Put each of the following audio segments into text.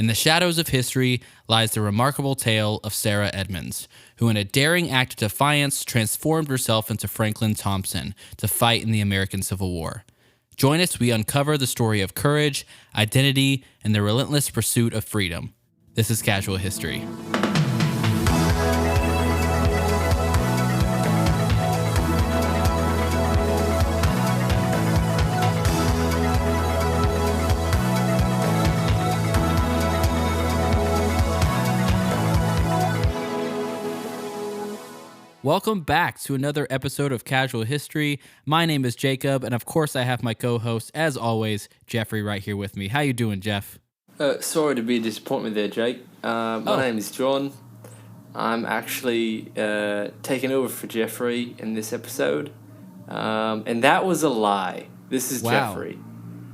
In the shadows of history lies the remarkable tale of Sarah Edmunds, who in a daring act of defiance transformed herself into Franklin Thompson to fight in the American Civil War. Join us as we uncover the story of courage, identity, and the relentless pursuit of freedom. This is Casual History. Welcome back to another episode of Casual History. My name is Jacob, and of course I have my co-host, as always, Jeffrey, right here with me. How you doing, Jeff? Sorry to be a disappointment there, Jake. My name is John. I'm actually taking over for Jeffrey in this episode. And that was a lie. This is Jeffrey.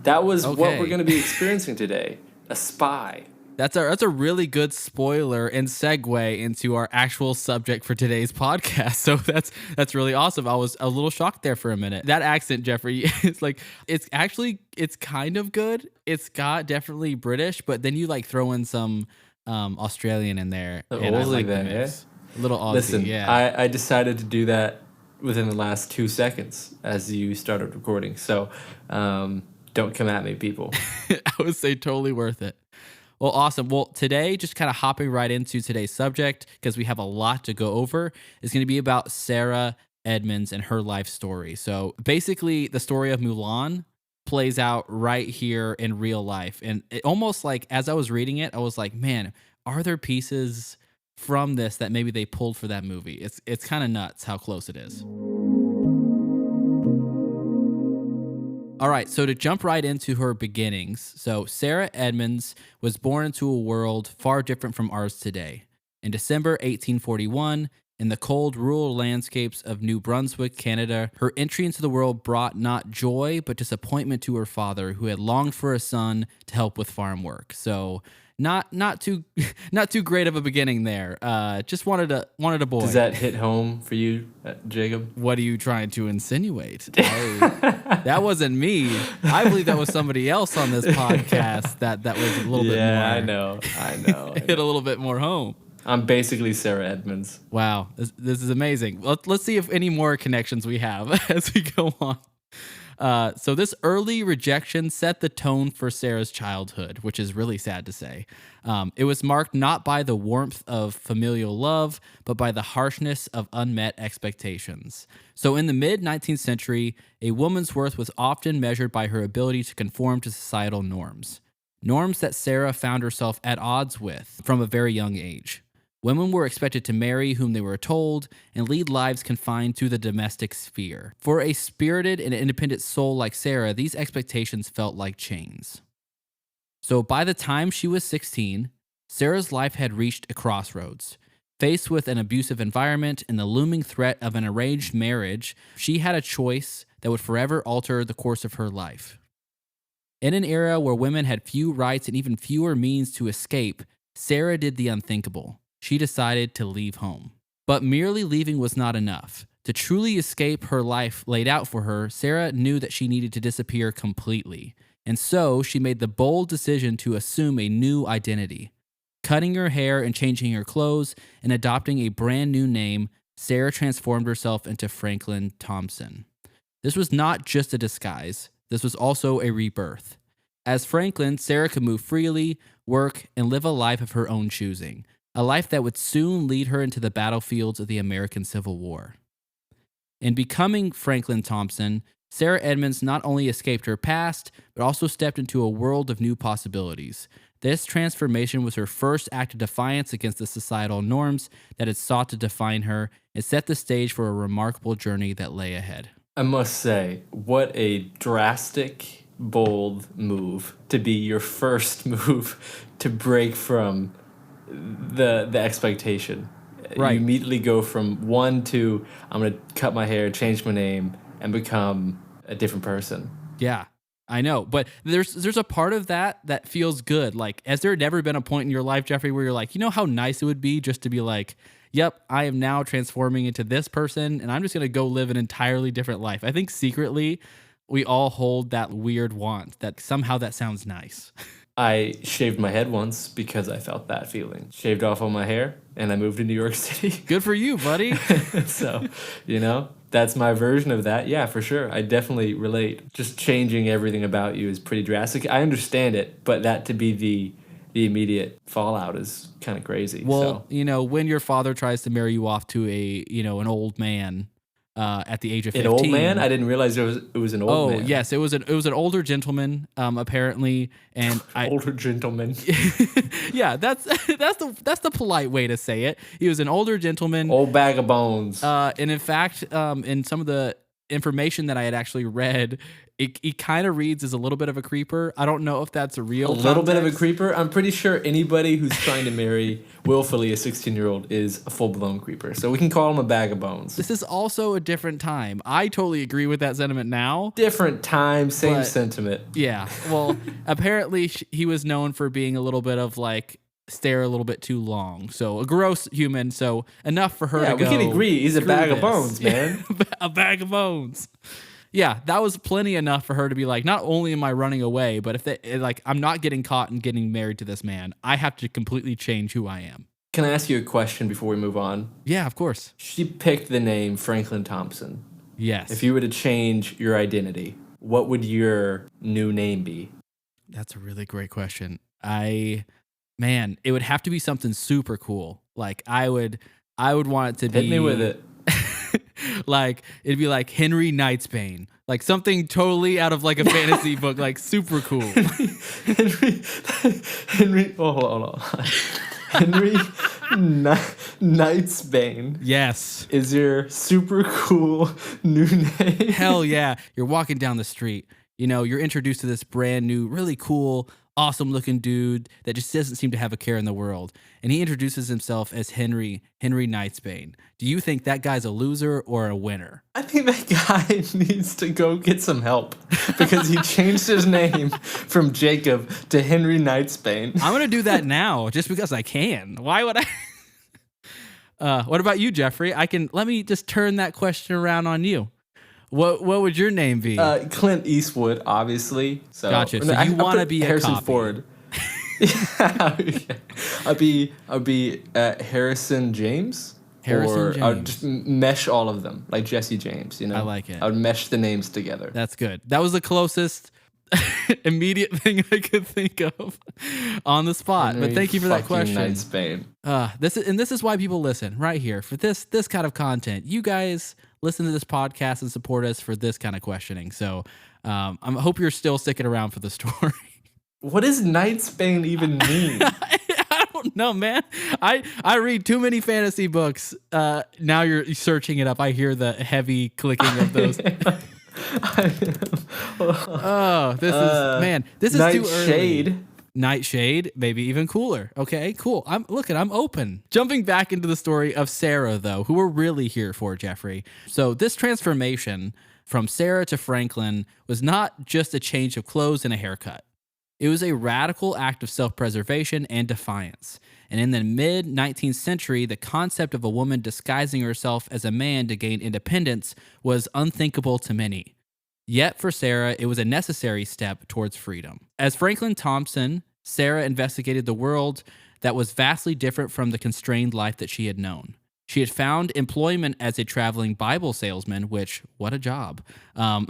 That was what we're going to be experiencing today. A spy. That's a really good spoiler and segue into our actual subject for today's podcast. So that's really awesome. I was a little shocked there for a minute. That accent, Jeffrey, it's kind of good. It's got definitely British, but then you throw in some Australian in there. And I like the mix. A little Aussie. Listen, yeah. I decided to do that within the last 2 seconds as you started recording. So don't come at me, people. I would say totally worth it. Well, awesome. Well, today, just kind of hopping right into today's subject, because we have a lot to go over, is going to be about Sarah Edmunds and her life story. So basically, the story of Mulan plays out right here in real life. And it almost as I was reading it, I was like, man, are there pieces from this that maybe they pulled for that movie? It's kind of nuts how close it is. All right, so to jump right into her beginnings, so Sarah Edmunds was born into a world far different from ours today. In December 1841, in the cold rural landscapes of New Brunswick, Canada, her entry into the world brought not joy but disappointment to her father, who had longed for a son to help with farm work. So not too great of a beginning there. Just wanted a boy. Does that hit home for you, Jacob? What are you trying to insinuate? That wasn't me. I believe that was somebody else on this podcast that was a little bit more. Yeah, I know. Hit a little bit more home. I'm basically Sarah Edmunds. Wow, this is amazing. Let's see if any more connections we have as we go on. So this early rejection set the tone for Sarah's childhood, which is really sad to say. It was marked not by the warmth of familial love, but by the harshness of unmet expectations. So in the mid-19th century, a woman's worth was often measured by her ability to conform to societal norms. Norms that Sarah found herself at odds with from a very young age. Women were expected to marry whom they were told and lead lives confined to the domestic sphere. For a spirited and independent soul like Sarah, these expectations felt like chains. So by the time she was 16, Sarah's life had reached a crossroads. Faced with an abusive environment and the looming threat of an arranged marriage, she had a choice that would forever alter the course of her life. In an era where women had few rights and even fewer means to escape, Sarah did the unthinkable. She decided to leave home. But merely leaving was not enough. To truly escape her life laid out for her, Sarah knew that she needed to disappear completely. And so she made the bold decision to assume a new identity. Cutting her hair and changing her clothes and adopting a brand new name, Sarah transformed herself into Franklin Thompson. This was not just a disguise. This was also a rebirth. As Franklin, Sarah could move freely, work, and live a life of her own choosing. A life that would soon lead her into the battlefields of the American Civil War. In becoming Franklin Thompson, Sarah Edmunds not only escaped her past, but also stepped into a world of new possibilities. This transformation was her first act of defiance against the societal norms that had sought to define her and set the stage for a remarkable journey that lay ahead. I must say, what a drastic, bold move to be your first move to break from the expectation. Right. You immediately go from one to I'm going to cut my hair, change my name, and become a different person. Yeah, I know. But there's a part of that feels good. Has there never been a point in your life, Jeffrey, where you're like, you know how nice it would be just to be like, yep, I am now transforming into this person, and I'm just going to go live an entirely different life. I think secretly we all hold that weird want that somehow that sounds nice. I shaved my head once because I felt that feeling. Shaved off all my hair, and I moved to New York City. Good for you, buddy. So, that's my version of that. Yeah, for sure. I definitely relate. Just changing everything about you is pretty drastic. I understand it, but that to be the immediate fallout is kind of crazy. Well, So. When your father tries to marry you off to an old man at the age of 15. An old man? I didn't realize it was an old man. Oh, yes, it was an older gentleman, apparently, and older gentleman. Yeah, that's the polite way to say it. He was an older gentleman. Old bag of bones. And in fact, in some of the information that I had actually read, it kind of reads as a little bit of a creeper. I don't know if that's a real little bit of a context. creeper. I'm pretty sure anybody who's trying to marry willfully a 16-year-old is a full-blown creeper. So we can call him a bag of bones. This is also a different time. I totally agree with that sentiment now. Different time, same sentiment. Yeah. Well, apparently he was known for being a little bit of like stare a little bit too long. So a gross human. So enough for her to go. Yeah, we can agree. He's a "Screw bag of this." bones, man. A bag of bones. Yeah, that was plenty enough for her to be like, not only am I running away, but I'm not getting caught and getting married to this man, I have to completely change who I am. Can I ask you a question before we move on? Yeah, of course. She picked the name Franklin Thompson. Yes. If you were to change your identity, what would your new name be? That's a really great question. It would have to be something super cool. Like I would want it to be. Hit me with it. Like it'd be like Henry Knightsbane, like something totally out of like a fantasy book, like super cool. Henry. Oh, hold on. Henry Knightsbane. Yes. Is your super cool new name? Hell yeah! You're walking down the street. You're introduced to this brand new, really cool, awesome looking dude that just doesn't seem to have a care in the world. And he introduces himself as Henry Knightsbane. Do you think that guy's a loser or a winner? I think that guy needs to go get some help because he changed his name from Jacob to Henry Knightsbane. I'm going to do that now just because I can. Why would I? What about you, Jeffrey? Let me just turn that question around on you. What would your name be? Clint Eastwood, obviously. So, gotcha. So you want to be Harrison a copy. Ford. I'll be Harrison James. Harrison James. I would just mesh all of them like Jesse James. I like it. I would mesh the names together. That's good. That was the closest immediate thing I could think of on the spot. Henry but thank you for that question. Knightsbane. This is why people listen right here for this kind of content. You guys listen to this podcast and support us for this kind of questioning. So I hope you're still sticking around for the story. What does Knightsbane even mean? I don't know, man. I read too many fantasy books. Now you're searching it up. I hear the heavy clicking of those. This is too early. Nightshade. Nightshade, maybe even cooler. Okay, cool. I'm open. Jumping back into the story of Sarah, though, who we're really here for, Jeffrey. So this transformation from Sarah to Franklin was not just a change of clothes and a haircut. It was a radical act of self-preservation and defiance. And in the mid-19th century, the concept of a woman disguising herself as a man to gain independence was unthinkable to many. Yet for Sarah, it was a necessary step towards freedom. As Franklin Thompson, Sarah investigated the world that was vastly different from the constrained life that she had known. She had found employment as a traveling Bible salesman, which, what a job. A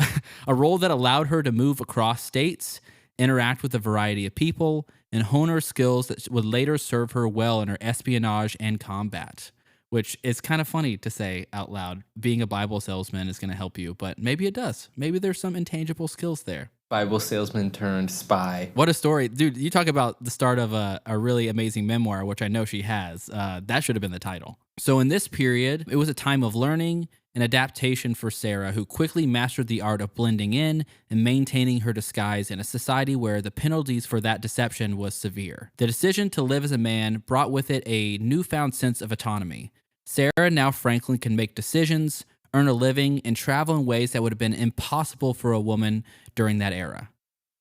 role that allowed her to move across states, interact with a variety of people, and hone her skills that would later serve her well in her espionage and combat. Which is kind of funny to say out loud. Being a Bible salesman is going to help you, but maybe it does. Maybe there's some intangible skills there. Bible salesman turned spy. What a story. Dude, you talk about the start of a really amazing memoir, which I know she has. That should have been the title. So in this period, it was a time of learning and adaptation for Sarah, who quickly mastered the art of blending in and maintaining her disguise in a society where the penalties for that deception was severe. The decision to live as a man brought with it a newfound sense of autonomy. Sarah, now Franklin, can make decisions, earn a living, and travel in ways that would have been impossible for a woman during that era.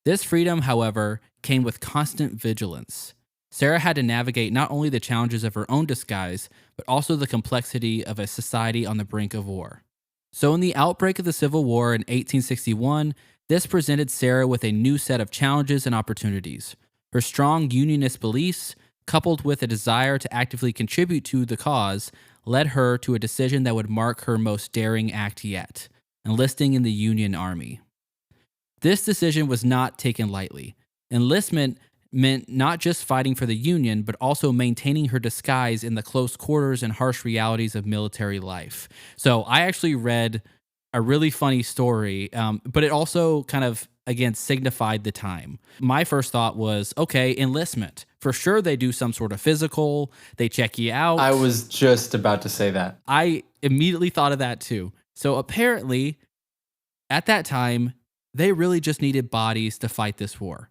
This freedom, however, came with constant vigilance. Sarah had to navigate not only the challenges of her own disguise, but also the complexity of a society on the brink of war. So in the outbreak of the Civil War in 1861, this presented Sarah with a new set of challenges and opportunities. Her strong unionist beliefs, coupled with a desire to actively contribute to the cause, led her to a decision that would mark her most daring act yet, enlisting in the Union Army. This decision was not taken lightly. Enlistment meant not just fighting for the Union, but also maintaining her disguise in the close quarters and harsh realities of military life. So I actually read a really funny story, but it also kind of, again, signified the time. My first thought was, okay, enlistment. For sure they do some sort of physical, they check you out. I was just about to say that. I immediately thought of that too. So apparently, at that time, they really just needed bodies to fight this war.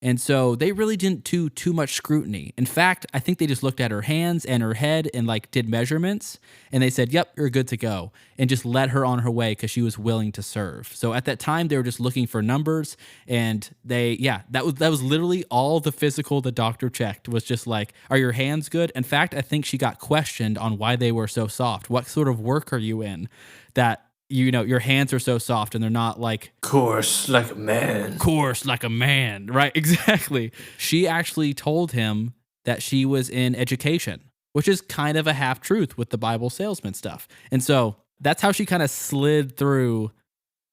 And so they really didn't do too much scrutiny. In fact, I think they just looked at her hands and her head and did measurements, and they said, yep, you're good to go, and just let her on her way because she was willing to serve. So at that time, they were just looking for numbers, and that was literally all the physical the doctor checked was just like, are your hands good? In fact, I think she got questioned on why they were so soft. What sort of work are you in that your hands are so soft and they're not coarse like a man. Coarse like a man, right? Exactly. She actually told him that she was in education, which is kind of a half truth with the Bible salesman stuff. And so that's how she kind of slid through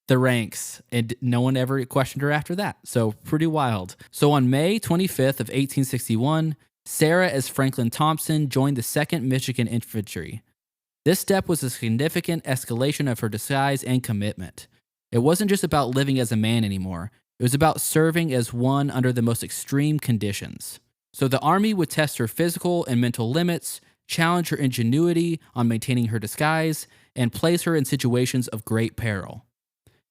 the ranks, and no one ever questioned her after that. So pretty wild. So on May 25th of 1861, Sarah, as Franklin Thompson, joined the 2nd Michigan Infantry. This step was a significant escalation of her disguise and commitment. It wasn't just about living as a man anymore. It was about serving as one under the most extreme conditions. So the Army would test her physical and mental limits, challenge her ingenuity on maintaining her disguise, and place her in situations of great peril.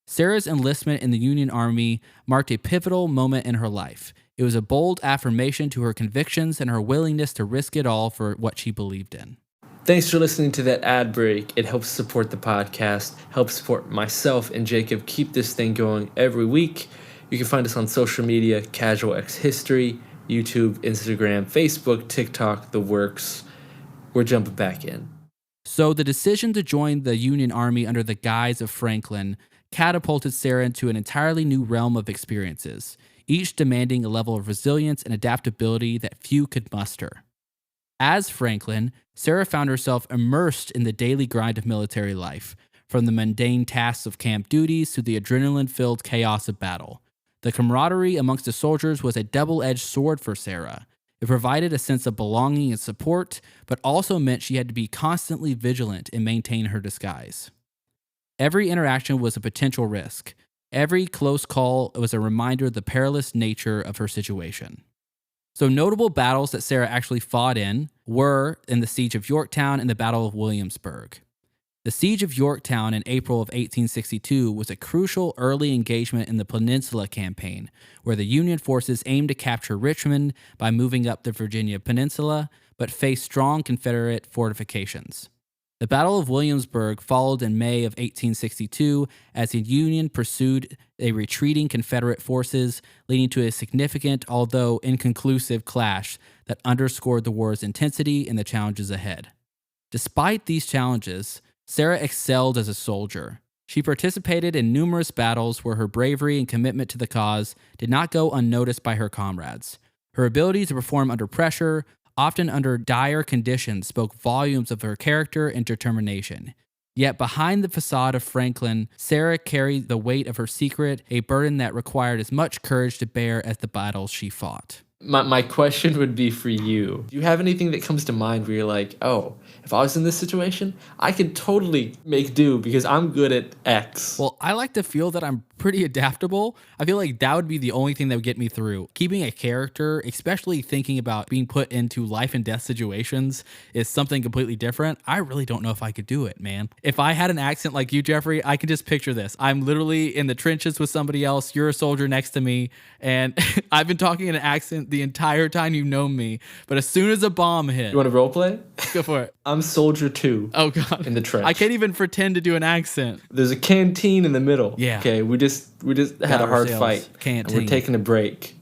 Sarah's enlistment in the Union Army marked a pivotal moment in her life. It was a bold affirmation to her convictions and her willingness to risk it all for what she believed in. Thanks for listening to that ad break. It helps support the podcast, helps support myself and Jacob keep this thing going every week. You can find us on social media, Casual X History, YouTube, Instagram, Facebook, TikTok, the works. We're jumping back in. So the decision to join the Union Army under the guise of Franklin catapulted Sarah into an entirely new realm of experiences, each demanding a level of resilience and adaptability that few could muster. As Franklin, Sarah found herself immersed in the daily grind of military life, from the mundane tasks of camp duties to the adrenaline-filled chaos of battle. The camaraderie amongst the soldiers was a double-edged sword for Sarah. It provided a sense of belonging and support, but also meant she had to be constantly vigilant and maintain her disguise. Every interaction was a potential risk. Every close call was a reminder of the perilous nature of her situation. So notable battles that Sarah actually fought in were in the Siege of Yorktown and the Battle of Williamsburg. The Siege of Yorktown in April of 1862 was a crucial early engagement in the Peninsula Campaign, where the Union forces aimed to capture Richmond by moving up the Virginia Peninsula, but faced strong Confederate fortifications. The Battle of Williamsburg followed in May of 1862 as the Union pursued a retreating Confederate forces, leading to a significant, although inconclusive, clash that underscored the war's intensity and the challenges ahead. Despite these challenges, Sarah excelled as a soldier. She participated in numerous battles where her bravery and commitment to the cause did not go unnoticed by her comrades. Her ability to perform under pressure, often under dire conditions, spoke volumes of her character and determination. Yet behind the facade of Franklin, Sarah carried the weight of her secret, a burden that required as much courage to bear as the battles she fought. My question would be for you. Do you have anything that comes to mind where you're like, oh, if I was in this situation, I could totally make do because I'm good at X? Well, I like to feel that I'm pretty adaptable. I feel like that would be the only thing that would get me through. Keeping a character, especially thinking about being put into life and death situations, is something completely different. I really don't know if I could do it, man. If I had an accent like you, Jeffrey, I could just picture this. I'm literally in the trenches with somebody else. You're a soldier next to me, and I've been talking in an accent the entire time you've known me. But as soon as a bomb hit... You want to role play? Go for it. I'm Soldier 2. Oh, God. In the trench. I can't even pretend to do an accent. There's a canteen in the middle. Yeah. Okay, we just had a hard fight. Canteen. And we're taking a break.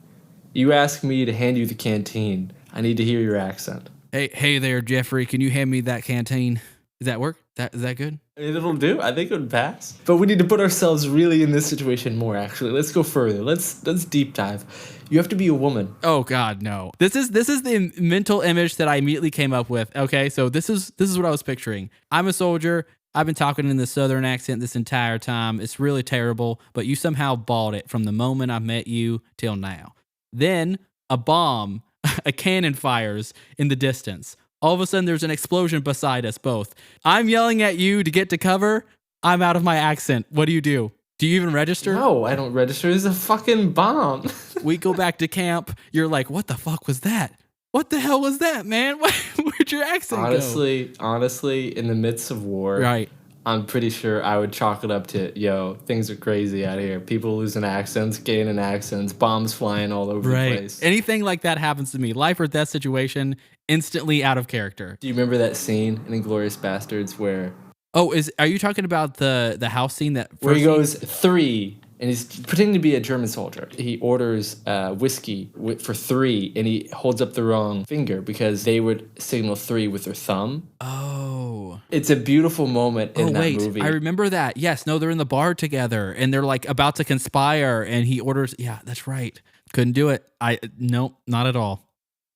You ask me to hand you the canteen. I need to hear your accent. Hey there, Jeffrey. Can you hand me that canteen? Does that work? Is that good? It'll do. I think it would pass. But we need to put ourselves really in this situation more, actually. Let's go further. Let's deep dive. You have to be a woman. Oh God, no. This is the mental image that I immediately came up with. Okay, so this is what I was picturing. I'm a soldier. I've been talking in the southern accent this entire time. It's really terrible, but you somehow bought it from the moment I met you till now. Then a bomb, a cannon fires in the distance. All of a sudden, there's an explosion beside us both. I'm yelling at you to get to cover. I'm out of my accent. What do you do? Do you even register? No, I don't register. It's a fucking bomb. We go back to camp. You're like, what the fuck was that? What the hell was that, man? Where'd your accent go? Honestly, in the midst of war, Right. I'm pretty sure I would chalk it up to, yo, things are crazy out here. People losing accents, gaining accents, bombs flying all over the place. Anything like that happens to me, life or death situation, instantly out of character. Do you remember that scene in Inglourious Bastards where Oh, are you talking about the house scene where he goes 3 and he's pretending to be a German soldier? He orders whiskey for 3 and he holds up the wrong finger because they would signal 3 with their thumb. Oh. It's a beautiful moment in that movie. I remember that. Yes, no, they're in the bar together and they're like about to conspire and he orders. Yeah, that's right. Couldn't do it. Nope, not at all.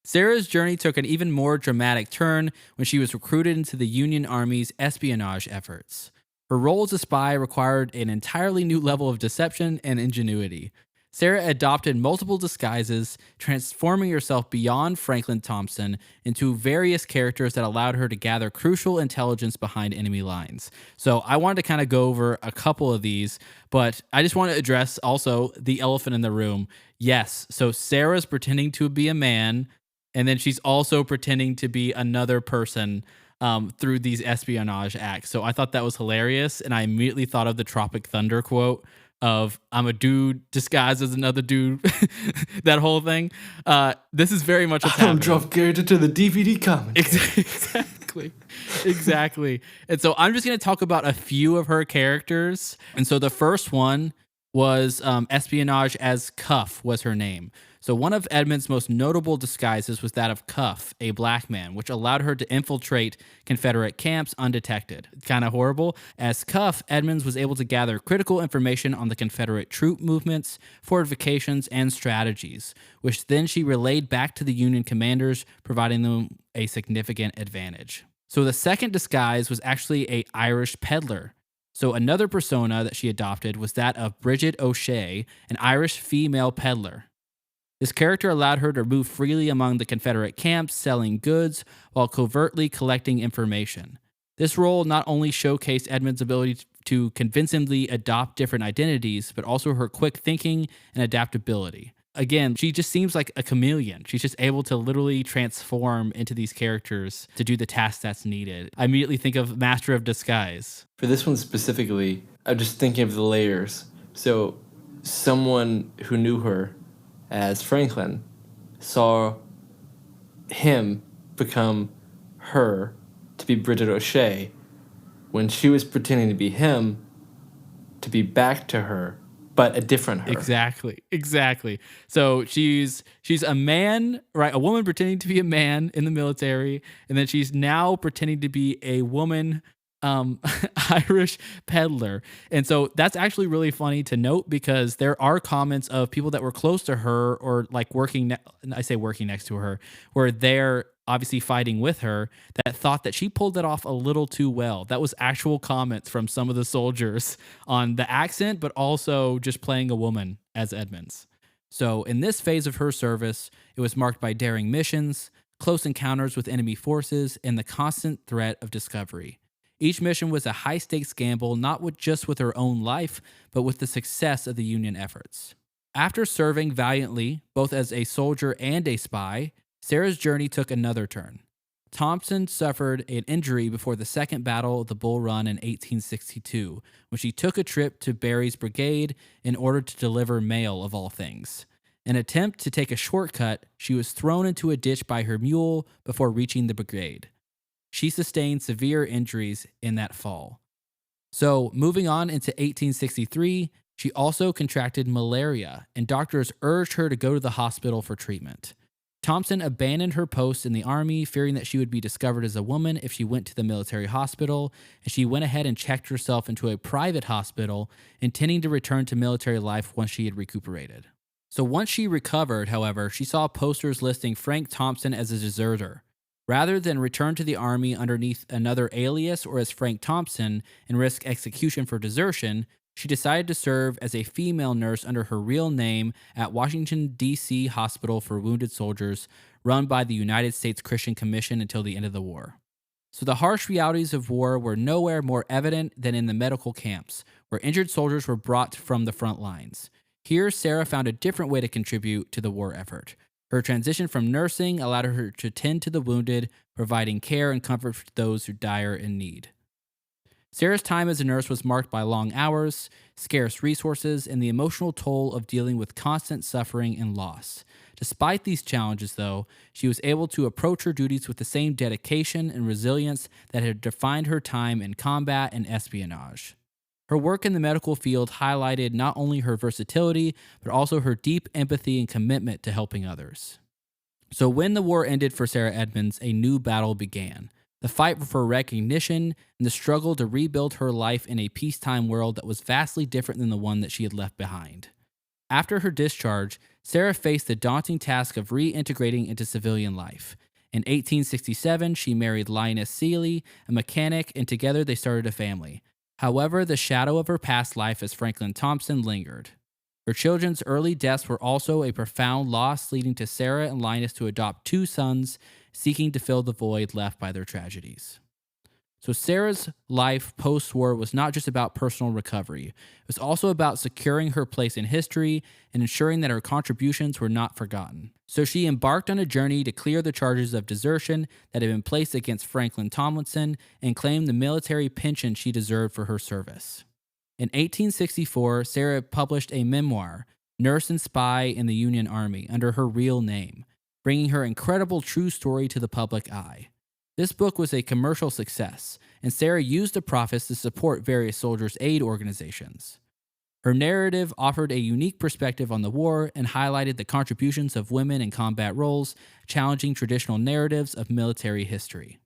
Sarah's journey took an even more dramatic turn when she was recruited into the Union Army's espionage efforts. Her role as a spy required an entirely new level of deception and ingenuity. Sarah adopted multiple disguises, transforming herself beyond Franklin Thompson into various characters that allowed her to gather crucial intelligence behind enemy lines. So I wanted to kind of go over a couple of these, but I just want to address also the elephant in the room. Yes, so Sarah's pretending to be a man, and then she's also pretending to be another person through these espionage acts. So I thought that was hilarious. And I immediately thought of the Tropic Thunder quote of I'm a dude disguised as another dude. That whole thing. This is very much what's happening. I don't drop character to the DVD commentary. Exactly. And so I'm just going to talk about a few of her characters. And so the first one was espionage as Cuff was her name. So one of Edmonds' most notable disguises was that of Cuff, a black man, which allowed her to infiltrate Confederate camps undetected. Kind of horrible. As Cuff, Edmonds was able to gather critical information on the Confederate troop movements, fortifications, and strategies, which then she relayed back to the Union commanders, providing them a significant advantage. So the second disguise was actually an Irish peddler. So another persona that she adopted was that of Bridget O'Shea, an Irish female peddler. This character allowed her to move freely among the Confederate camps, selling goods while covertly collecting information. This role not only showcased Edmonds' ability to convincingly adopt different identities, but also her quick thinking and adaptability. Again, she just seems like a chameleon. She's just able to literally transform into these characters to do the task that's needed. I immediately think of Master of Disguise. For this one specifically, I'm just thinking of the layers. So someone who knew her as Franklin saw him become her to be Bridget O'Shea when she was pretending to be him to be back to her, but a different her. Exactly. So she's a man, right? A woman pretending to be a man in the military, and then she's now pretending to be a woman Irish peddler. And so that's actually really funny to note because there are comments of people that were close to her or like working next to her, where they're obviously fighting with her, that thought that she pulled it off a little too well. That was actual comments from some of the soldiers on the accent, but also just playing a woman as Edmonds. So in this phase of her service, it was marked by daring missions, close encounters with enemy forces, and the constant threat of discovery. Each mission was a high-stakes gamble, not just with her own life, but with the success of the Union efforts. After serving valiantly, both as a soldier and a spy, Sarah's journey took another turn. Thompson suffered an injury before the Second Battle of the Bull Run in 1862, when she took a trip to Berry's brigade in order to deliver mail, of all things. In an attempt to take a shortcut, she was thrown into a ditch by her mule before reaching the brigade. She sustained severe injuries in that fall. So, moving on into 1863, she also contracted malaria, and doctors urged her to go to the hospital for treatment. Thompson abandoned her post in the army, fearing that she would be discovered as a woman if she went to the military hospital, and she went ahead and checked herself into a private hospital, intending to return to military life once she had recuperated. So once she recovered, however, she saw posters listing Frank Thompson as a deserter. Rather than return to the army underneath another alias or as Frank Thompson and risk execution for desertion, she decided to serve as a female nurse under her real name at Washington, D.C. Hospital for Wounded Soldiers, run by the United States Christian Commission until the end of the war. So the harsh realities of war were nowhere more evident than in the medical camps, where injured soldiers were brought from the front lines. Here, Sarah found a different way to contribute to the war effort. Her transition from nursing allowed her to tend to the wounded, providing care and comfort for those who dire in need. Sarah's time as a nurse was marked by long hours, scarce resources, and the emotional toll of dealing with constant suffering and loss. Despite these challenges, though, she was able to approach her duties with the same dedication and resilience that had defined her time in combat and espionage. Her work in the medical field highlighted not only her versatility, but also her deep empathy and commitment to helping others. So when the war ended for Sarah Edmunds, a new battle began. The fight for recognition and the struggle to rebuild her life in a peacetime world that was vastly different than the one that she had left behind. After her discharge, Sarah faced the daunting task of reintegrating into civilian life. In 1867, she married Linus Seeley, a mechanic, and together they started a family. However, the shadow of her past life as Franklin Thompson lingered. Her children's early deaths were also a profound loss, leading to Sarah and Linus to adopt two sons, seeking to fill the void left by their tragedies. So Sarah's life post-war was not just about personal recovery. It was also about securing her place in history and ensuring that her contributions were not forgotten. So she embarked on a journey to clear the charges of desertion that had been placed against Franklin Tomlinson and claim the military pension she deserved for her service. In 1864, Sarah published a memoir, Nurse and Spy in the Union Army, under her real name, bringing her incredible true story to the public eye. This book was a commercial success, and Sarah used the profits to support various soldiers' aid organizations. Her narrative offered a unique perspective on the war and highlighted the contributions of women in combat roles, challenging traditional narratives of military history.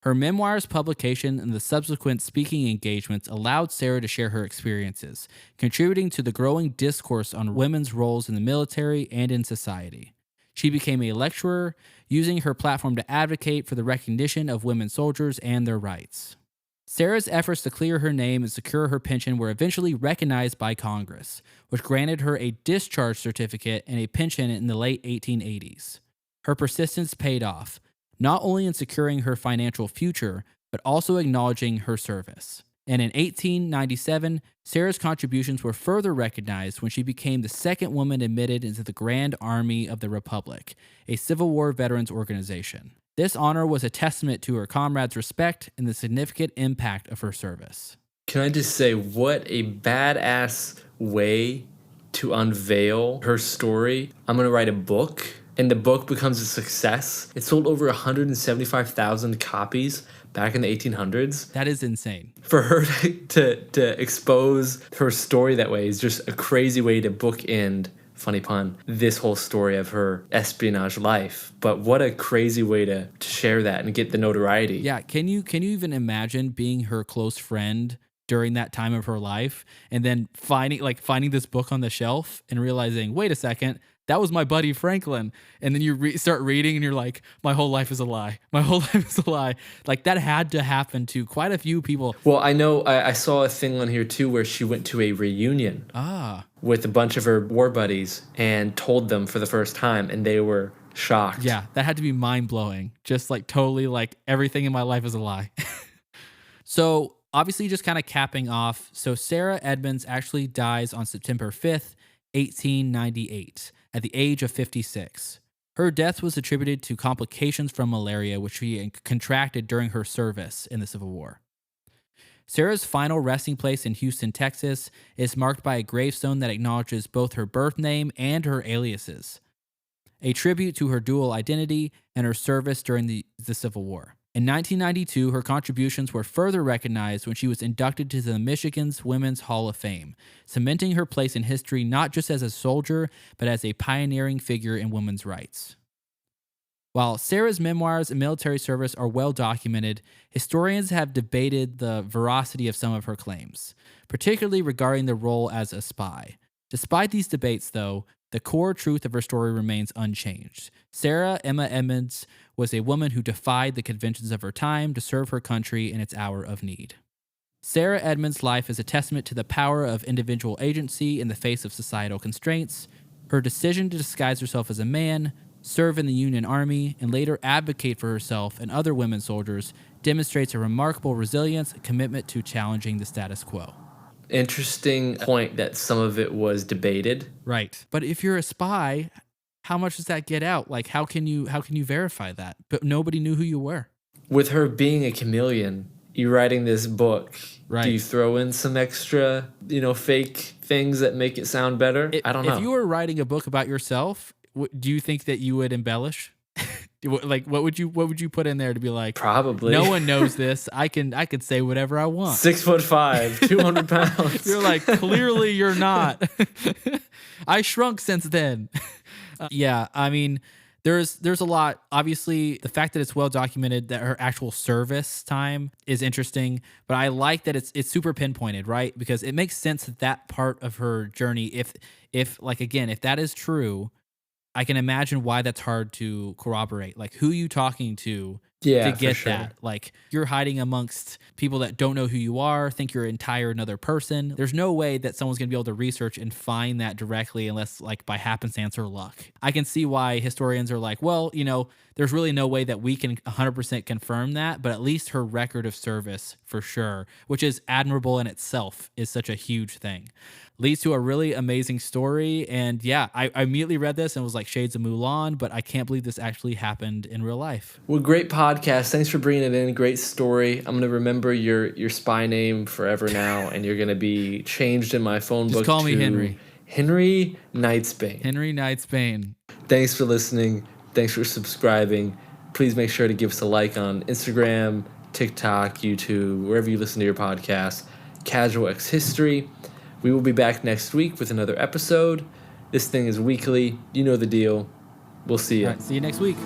Her memoir's publication and the subsequent speaking engagements allowed Sarah to share her experiences, contributing to the growing discourse on women's roles in the military and in society. She became a lecturer, using her platform to advocate for the recognition of women soldiers and their rights. Sarah's efforts to clear her name and secure her pension were eventually recognized by Congress, which granted her a discharge certificate and a pension in the late 1880s. Her persistence paid off, not only in securing her financial future, but also acknowledging her service. And in 1897, Sarah's contributions were further recognized when she became the second woman admitted into the Grand Army of the Republic, a Civil War veterans organization. This honor was a testament to her comrades' respect and the significant impact of her service. Can I just say, what a badass way to unveil her story. I'm going to write a book, and the book becomes a success. It sold over 175,000 copies back in the 1800s. That is insane. For her to expose her story that way is just a crazy way to bookend, funny pun, this whole story of her espionage life. But what a crazy way to share that and get the notoriety. Yeah, can you even imagine being her close friend during that time of her life and then finding this book on the shelf and realizing, wait a second, that was my buddy Franklin. And then you start reading and you're like, my whole life is a lie. My whole life is a lie. Like, that had to happen to quite a few people. Well, I know I saw a thing on here too where she went to a reunion with a bunch of her war buddies and told them for the first time, and they were shocked. Yeah, that had to be mind-blowing. Just like totally like everything in my life is a lie. So obviously just kind of capping off. So Sarah Edmunds actually dies on September 5th, 1898. At the age of 56. Her death was attributed to complications from malaria, which she contracted during her service in the Civil War. Sarah's final resting place in Houston, Texas, is marked by a gravestone that acknowledges both her birth name and her aliases, a tribute to her dual identity and her service during the Civil War. In 1992, her contributions were further recognized when she was inducted to the Michigan's Women's Hall of Fame, cementing her place in history not just as a soldier, but as a pioneering figure in women's rights. While Sarah's memoirs and military service are well documented, historians have debated the veracity of some of her claims, particularly regarding the role as a spy. Despite these debates, though, the core truth of her story remains unchanged. Sarah Emma Edmunds was a woman who defied the conventions of her time to serve her country in its hour of need. Sarah Edmunds' life is a testament to the power of individual agency in the face of societal constraints. Her decision to disguise herself as a man, serve in the Union Army, and later advocate for herself and other women soldiers demonstrates a remarkable resilience and commitment to challenging the status quo. Interesting point that some of it was debated. Right. But if you're a spy, how much does that get out? Like, how can you verify that? But nobody knew who you were. With her being a chameleon, you writing this book, Right. Do you throw in some extra, fake things that make it sound better? I don't know. If you were writing a book about yourself, do you think that you would embellish? Like, what would you put in there to be like, probably no one knows this. I can say whatever I want. 6'5", 200 pounds. You're like, clearly you're not. I shrunk since then. Yeah, I mean, there's a lot. Obviously, the fact that it's well documented that her actual service time is interesting, but I like that it's super pinpointed, right? Because it makes sense that part of her journey, if like, again, if that is true, I can imagine why that's hard to corroborate. Like, who are you talking to get sure. that? Like, you're hiding amongst people that don't know who you are, think you're another person. There's no way that someone's going to be able to research and find that directly unless, like, by happenstance or luck. I can see why historians are like, well, there's really no way that we can 100% confirm that, but at least her record of service for sure, which is admirable in itself, is such a huge thing. Leads to a really amazing story. And yeah, I immediately read this and was like shades of Mulan, but I can't believe this actually happened in real life. Well, great podcast. Thanks for bringing it in. Great story. I'm going to remember your spy name forever now, and you're going to be changed in my phone book. Just call me Henry. Henry Knightsbane. Henry Knightsbane. Thanks for listening. Thanks for subscribing. Please make sure to give us a like on Instagram, TikTok, YouTube, wherever you listen to your podcast. Casual X History. We will be back next week with another episode. This thing is weekly. You know the deal. We'll see you. All right, see you next week.